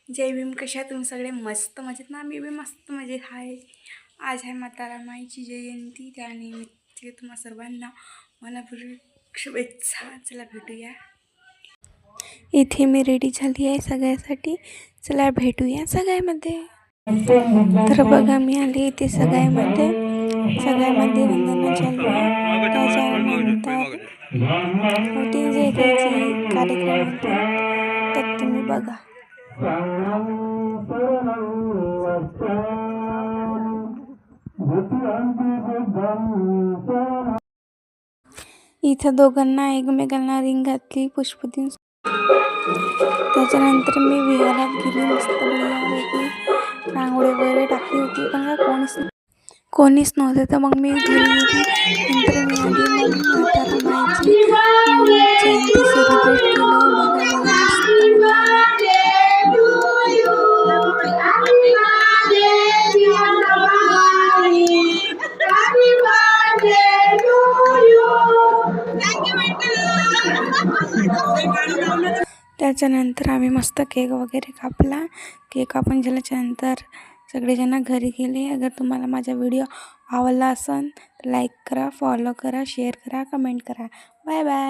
जय भीम. कशा तुम्ही सगळे? मस्त मजेत ना? मी बी मस्त मजेत आहे. आज आहे माता माईची जयंती, त्यानिमित्त तुम्हा सर्वांना मनापूर्वक शुभेच्छा. चला भेटूया. इथे मी रेडी झाली आहे सगळ्यासाठी. चला भेटूया सगळ्यामध्ये. तर बघा मी आली इथे सगळ्यामध्ये वंदना चालू आहे. त्याच्यानंतर वोटिंग जे कार्यक्रम होते तर तुम्ही बघा. इथं दोघांना एकमेकांना रिंग घातली पुष्पदिन. त्याच्यानंतर मी विहारात गेली. मस्त बढियापैकी रांगोळी वगैरे टाकली होती, पण काय कोणीच नव्हतं. तर मग मी घरी गेली. नंतर मी आली, मग माता रमाईची जयंती सेलिब्रेट केलं. बघा त्याच्यानंतर आम्ही मस्त केक वगैरे कापला. केक कापून झाल्याच्यानंतर सगळेजण घरी गेले. अगर तुम्हाला माझा व्हिडिओ आवडला असेल तर लाईक करा, फॉलो करा, शेअर करा, कमेंट करा. Bye bye.